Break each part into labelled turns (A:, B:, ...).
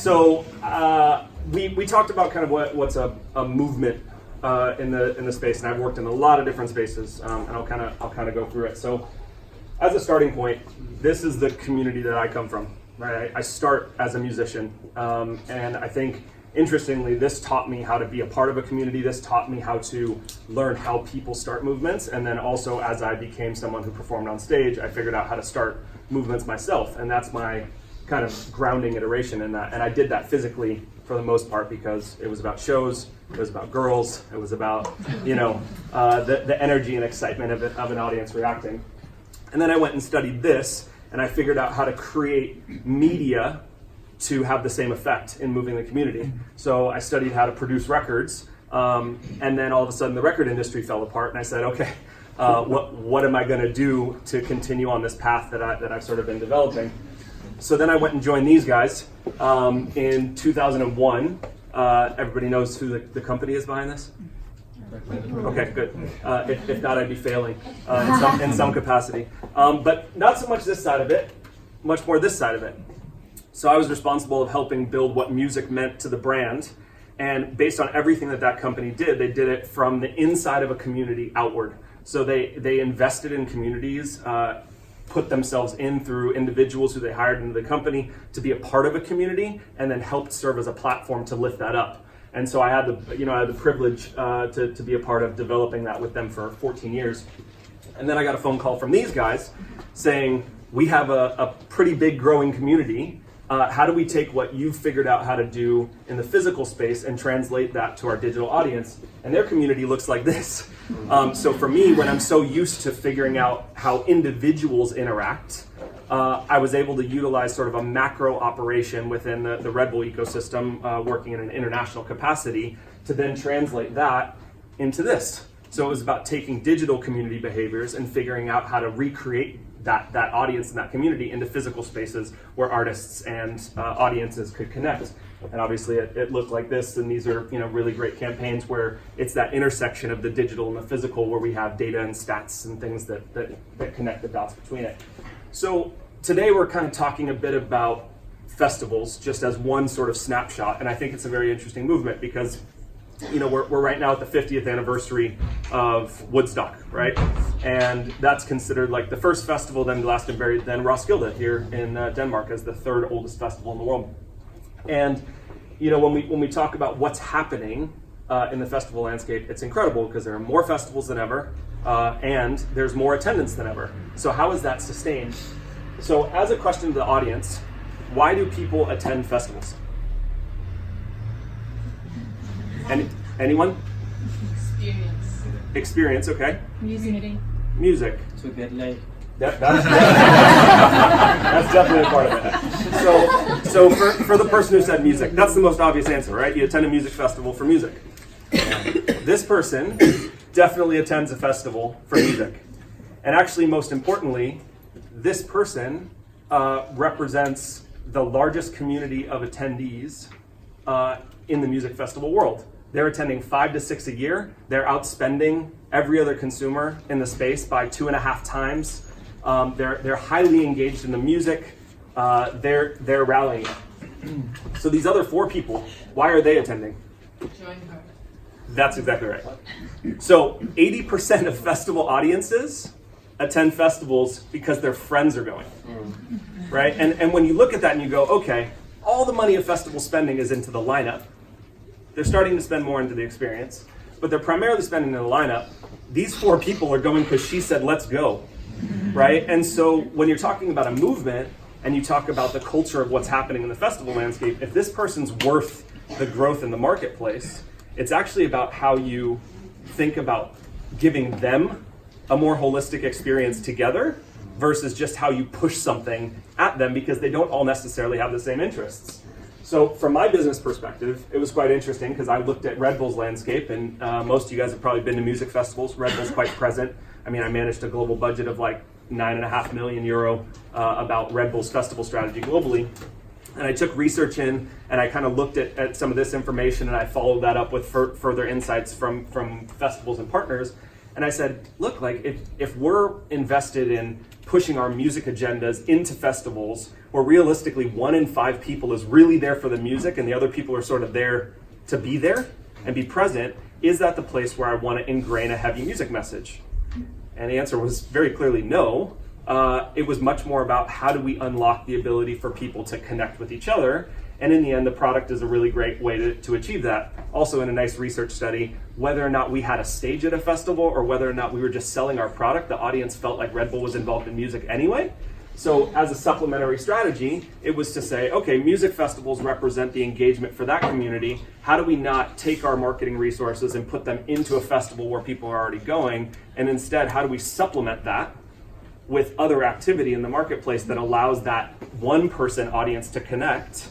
A: So we talked about kind of what's a movement in the space, and I've worked in a lot of different spaces, and I'll kind of go through it. So as a starting point, this is the community that I come from. Right, I start as a musician, and I think interestingly, this taught me how to be a part of a community. This taught me how to learn how people start movements, and then also as I became someone who performed on stage, I figured out how to start movements myself, and that's my kind of grounding iteration in that. And I did that physically for the most part because it was about shows, it was about girls, it was about the energy and excitement of an audience reacting. And then I went and studied this, and I figured out how to create media to have the same effect in moving the community. So I studied how to produce records, and then all of a sudden the record industry fell apart, and I said, okay, what am I going to do to continue on this path that I've sort of been developing? So then I went and joined these guys in 2001. Everybody knows who the company is behind this? Okay, good. If not, I'd be failing in some capacity. But not so much this side of it, much more this side of it. So I was responsible of helping build what music meant to the brand. And based on everything that company did, they did it from the inside of a community outward. So they invested in communities, put themselves in through individuals who they hired into the company to be a part of a community, and then helped serve as a platform to lift that up. And so I had the privilege to be a part of developing that with them for 14 years. And then I got a phone call from these guys saying, we have a pretty big growing community. How do we take what you've figured out how to do in the physical space and translate that to our digital audience? And their community looks like this. So for me, when I'm so used to figuring out how individuals interact, I was able to utilize sort of a macro operation within the Red Bull ecosystem, working in an international capacity, to then translate that into this. So it was about taking digital community behaviors and figuring out how to recreate that audience and that community into physical spaces where artists and audiences could connect. And obviously it looked like this, and these are really great campaigns where it's that intersection of the digital and the physical, where we have data and stats and things that connect the dots between it. So today we're kind of talking a bit about festivals just as one sort of snapshot, and I think it's a very interesting movement because we're right now at the 50th anniversary of Woodstock, right? And that's considered like the first festival, then Glastonbury, then Roskilde here in Denmark as the third oldest festival in the world. And when we talk about what's happening in the festival landscape, it's incredible because there are more festivals than ever, and there's more attendance than ever. So how is that sustained? So as a question to the audience, why do people attend festivals? Anyone? Experience, okay. Music.
B: To get laid.
A: That's definitely a part of it. So for the person who said music, that's the most obvious answer, right? You attend a music festival for music. This person definitely attends a festival for music. And actually, most importantly, this person represents the largest community of attendees in the music festival world. They're attending 5 to 6 a year. They're outspending every other consumer in the space by 2.5 times. They're highly engaged in the music. They're rallying. So these other 4 people, why are they attending?
C: Join her.
A: That's exactly right. So 80% of festival audiences attend festivals because their friends are going, right? And when you look at that and you go, okay, all the money of festival spending is into the lineup. They're starting to spend more into the experience, but they're primarily spending in the lineup. These 4 people are going because she said, let's go, right? And so when you're talking about a movement and you talk about the culture of what's happening in the festival landscape, if this person's worth the growth in the marketplace, it's actually about how you think about giving them a more holistic experience together versus just how you push something at them because they don't all necessarily have the same interests. So from my business perspective, it was quite interesting because I looked at Red Bull's landscape, and most of you guys have probably been to music festivals. Red Bull's quite present. I mean, I managed a global budget of like €9.5 million about Red Bull's festival strategy globally. And I took research in, and I kind of looked at some of this information, and I followed that up with further insights from festivals and partners. And I said, look, like if we're invested in pushing our music agendas into festivals where realistically 1 in 5 people is really there for the music and the other people are sort of there to be there and be present, is that the place where I want to ingrain a heavy music message? And the answer was very clearly no. It was much more about how do we unlock the ability for people to connect with each other. And in the end, the product is a really great way to achieve that. Also in a nice research study, whether or not we had a stage at a festival or whether or not we were just selling our product, the audience felt like Red Bull was involved in music anyway. So as a supplementary strategy, it was to say, okay, music festivals represent the engagement for that community. How do we not take our marketing resources and put them into a festival where people are already going? And instead, how do we supplement that with other activity in the marketplace that allows that one person audience to connect,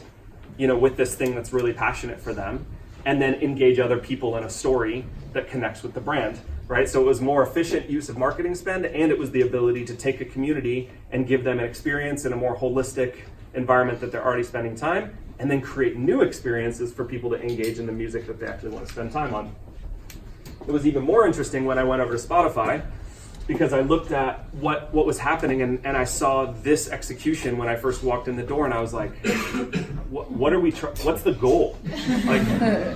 A: with this thing that's really passionate for them, and then engage other people in a story that connects with the brand, right? So it was more efficient use of marketing spend, and it was the ability to take a community and give them an experience in a more holistic environment that they're already spending time, and then create new experiences for people to engage in the music that they actually want to spend time on. It was even more interesting when I went over to Spotify, because I looked at what was happening and I saw this execution when I first walked in the door, and I was like, what's the goal? Like,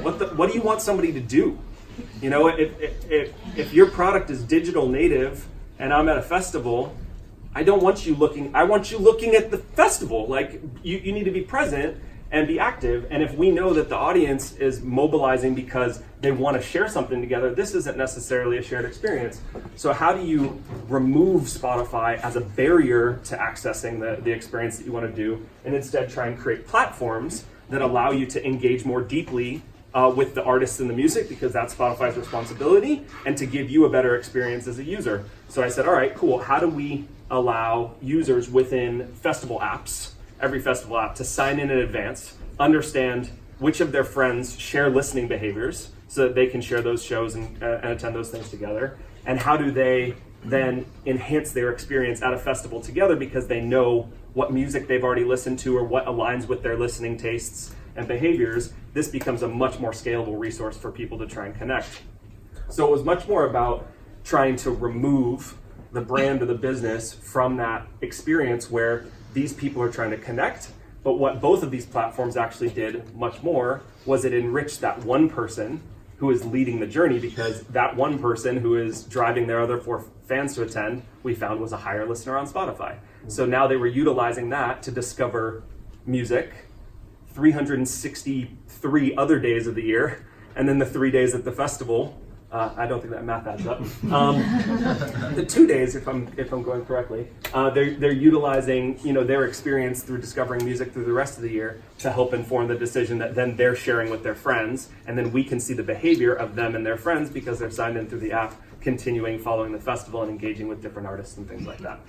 A: what do you want somebody to do? If your product is digital native and I'm at a festival, I want you looking at the festival. Like, you need to be present and be active. And if we know that the audience is mobilizing because they want to share something together, this isn't necessarily a shared experience. So how do you remove Spotify as a barrier to accessing the experience that you want to do, and instead try and create platforms that allow you to engage more deeply with the artists and the music, because that's Spotify's responsibility, and to give you a better experience as a user. So I said, all right, cool. How do we allow users within festival apps, every festival app, to sign in advance, understand which of their friends share listening behaviors so that they can share those shows and attend those things together? And how do they then enhance their experience at a festival together because they know what music they've already listened to or what aligns with their listening tastes and behaviors? This becomes a much more scalable resource for people to try and connect. So it was much more about trying to remove the brand or the business from that experience where these people are trying to connect. But what both of these platforms actually did much more was it enriched that one person who is leading the journey, because that one person who is driving their other 4 fans to attend, we found was a higher listener on Spotify. So now they were utilizing that to discover music 363 other days of the year, and then the 3 days at the festival. I don't think that math adds up. The 2 days, if I'm going correctly, they're utilizing their experience through discovering music through the rest of the year to help inform the decision that then they're sharing with their friends, and then we can see the behavior of them and their friends because they're signed in through the app, continuing following the festival and engaging with different artists and things like that.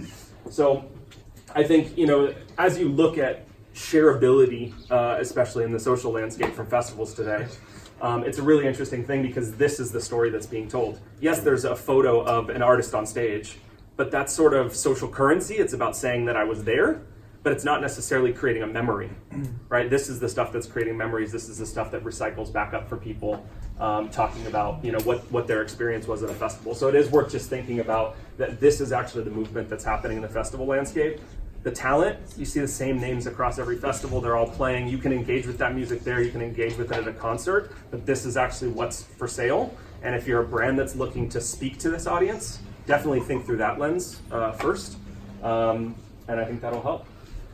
A: So I think as you look at shareability, especially in the social landscape from festivals today, it's a really interesting thing because this is the story that's being told. Yes, there's a photo of an artist on stage, but that's sort of social currency. It's about saying that I was there, but it's not necessarily creating a memory, right? This is the stuff that's creating memories. This is the stuff that recycles back up for people, talking about what their experience was at a festival. So it is worth just thinking about that this is actually the movement that's happening in the festival landscape. The talent, you see the same names across every festival. They're all playing. You can engage with that music there. You can engage with it at a concert. But this is actually what's for sale. And if you're a brand that's looking to speak to this audience, definitely think through that lens first. And I think that'll help.